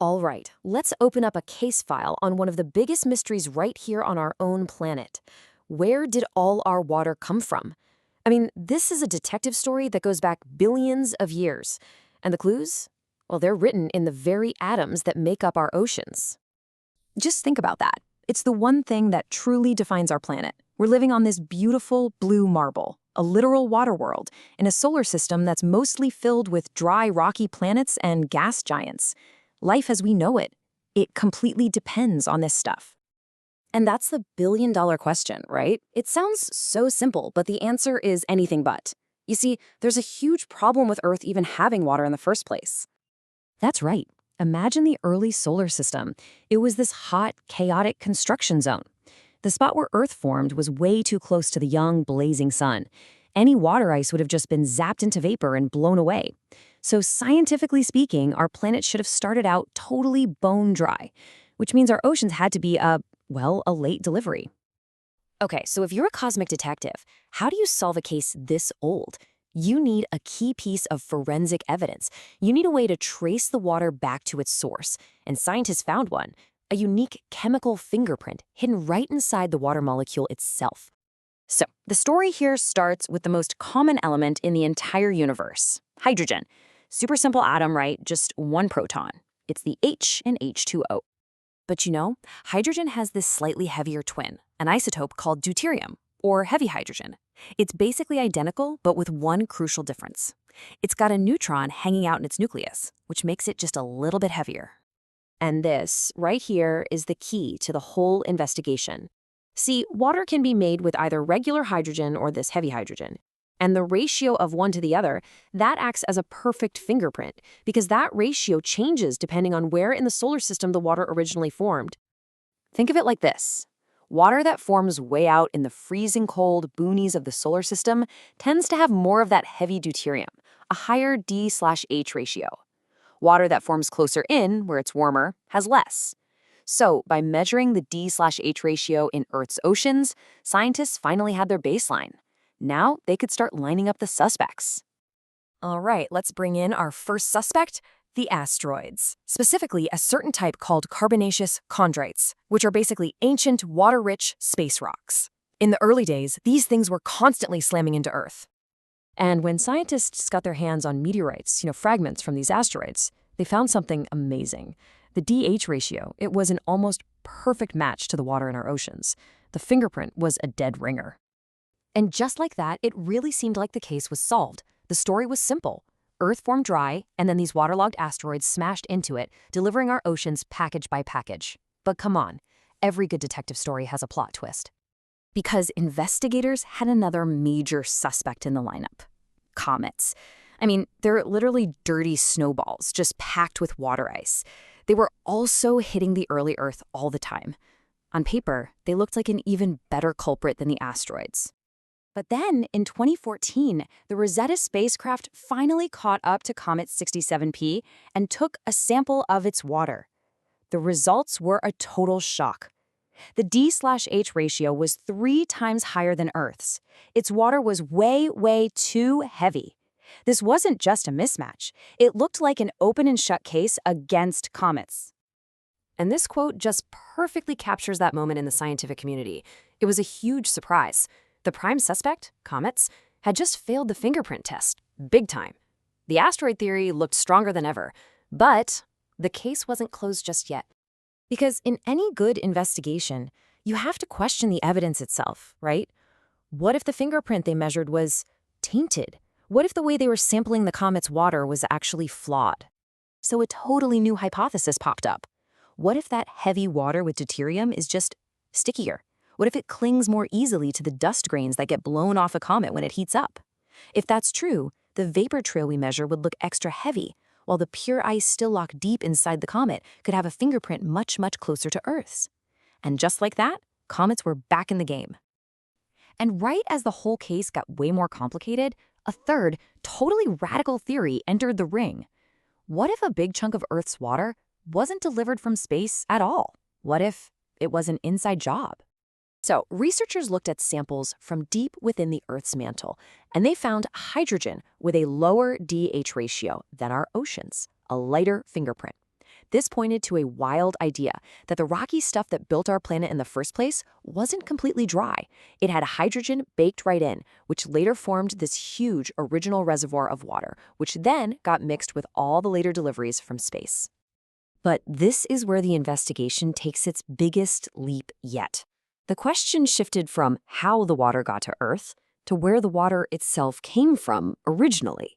All right, let's open up a case file on one of the biggest mysteries right here on our own planet. Where did all our water come from? I mean, this is a detective story that goes back billions of years. And the clues? Well, they're written in the very atoms that make up our oceans. Just think about that. It's the one thing that truly defines our planet. We're living on this beautiful blue marble, a literal water world, in a solar system that's mostly filled with dry, rocky planets and gas giants. Life as we know it completely depends on this stuff. And that's the billion-dollar question, right? It sounds so simple, but the answer is anything but. You see, there's a huge problem with Earth even having water in the first place. That's right. Imagine the early solar system. It was this hot, chaotic construction zone. The spot where Earth formed was way too close to the young, blazing sun. Any water ice would have just been zapped into vapor and blown away. So scientifically speaking, our planet should have started out totally bone dry, which means our oceans had to be a late delivery. Okay, so if you're a cosmic detective, how do you solve a case this old? You need a key piece of forensic evidence. You need a way to trace the water back to its source. And scientists found one, a unique chemical fingerprint hidden right inside the water molecule itself. So the story here starts with the most common element in the entire universe, hydrogen. Super simple atom, right? Just one proton. It's the H in H2O. But you know, hydrogen has this slightly heavier twin, an isotope called deuterium, or heavy hydrogen. It's basically identical, but with one crucial difference. It's got a neutron hanging out in its nucleus, which makes it just a little bit heavier. And this, right here, is the key to the whole investigation. See, water can be made with either regular hydrogen or this heavy hydrogen. And the ratio of one to the other, that acts as a perfect fingerprint, because that ratio changes depending on where in the solar system the water originally formed. Think of it like this. Water that forms way out in the freezing cold boonies of the solar system tends to have more of that heavy deuterium, a higher D/H ratio. Water that forms closer in, where it's warmer, has less. So, by measuring the D/H ratio in Earth's oceans, scientists finally had their baseline. Now, they could start lining up the suspects. All right, let's bring in our first suspect, the asteroids. Specifically, a certain type called carbonaceous chondrites, which are basically ancient, water-rich space rocks. In the early days, these things were constantly slamming into Earth. And when scientists got their hands on meteorites, fragments from these asteroids, they found something amazing. The DH ratio, it was an almost perfect match to the water in our oceans. The fingerprint was a dead ringer. And just like that, it really seemed like the case was solved. The story was simple. Earth formed dry, and then these waterlogged asteroids smashed into it, delivering our oceans package by package. But come on, every good detective story has a plot twist. Because investigators had another major suspect in the lineup. Comets. I mean, they're literally dirty snowballs, just packed with water ice. They were also hitting the early Earth all the time. On paper, they looked like an even better culprit than the asteroids. But then, in 2014, the Rosetta spacecraft finally caught up to Comet 67P and took a sample of its water. The results were a total shock. The D/H ratio was 3 times higher than Earth's. Its water was way too heavy. This wasn't just a mismatch. It looked like an open and shut case against comets. And this quote just perfectly captures that moment in the scientific community. It was a huge surprise. The prime suspect, comets, had just failed the fingerprint test, big time. The asteroid theory looked stronger than ever, but the case wasn't closed just yet. Because in any good investigation, you have to question the evidence itself, right? What if the fingerprint they measured was tainted? What if the way they were sampling the comet's water was actually flawed? So a totally new hypothesis popped up. What if that heavy water with deuterium is just stickier? What if it clings more easily to the dust grains that get blown off a comet when it heats up? If that's true, the vapor trail we measure would look extra heavy, while the pure ice still locked deep inside the comet could have a fingerprint much closer to Earth's. And just like that, comets were back in the game. And right as the whole case got way more complicated, a third, totally radical theory entered the ring. What if a big chunk of Earth's water wasn't delivered from space at all? What if it was an inside job? So researchers looked at samples from deep within the Earth's mantle, and they found hydrogen with a lower DH ratio than our oceans, a lighter fingerprint. This pointed to a wild idea that the rocky stuff that built our planet in the first place wasn't completely dry. It had hydrogen baked right in, which later formed this huge original reservoir of water, which then got mixed with all the later deliveries from space. But this is where the investigation takes its biggest leap yet. The question shifted from how the water got to Earth to where the water itself came from originally.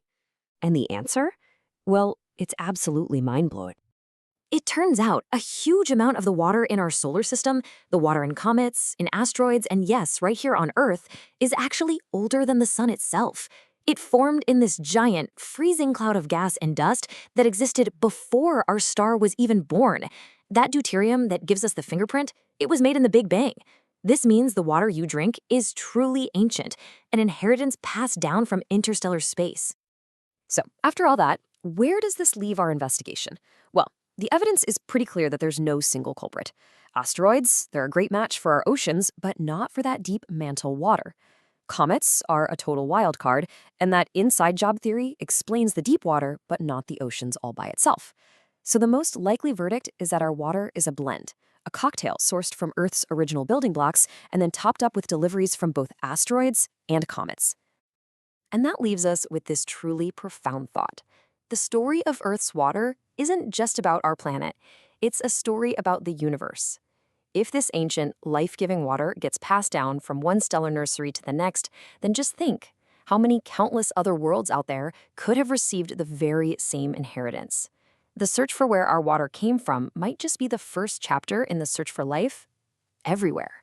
And the answer? Well, it's absolutely mind-blowing. It turns out a huge amount of the water in our solar system, the water in comets, in asteroids, and yes, right here on Earth, is actually older than the sun itself. It formed in this giant, freezing cloud of gas and dust that existed before our star was even born. That deuterium that gives us the fingerprint, it was made in the Big Bang. This means the water you drink is truly ancient, an inheritance passed down from interstellar space. So, after all that, where does this leave our investigation? Well, the evidence is pretty clear that there's no single culprit. Asteroids, they're a great match for our oceans, but not for that deep mantle water. Comets are a total wild card, and that inside job theory explains the deep water, but not the oceans all by itself. So the most likely verdict is that our water is a blend, a cocktail sourced from Earth's original building blocks and then topped up with deliveries from both asteroids and comets. And that leaves us with this truly profound thought. The story of Earth's water isn't just about our planet. It's a story about the universe. If this ancient, life-giving water gets passed down from one stellar nursery to the next, then just think how many countless other worlds out there could have received the very same inheritance. The search for where our water came from might just be the first chapter in the search for life everywhere.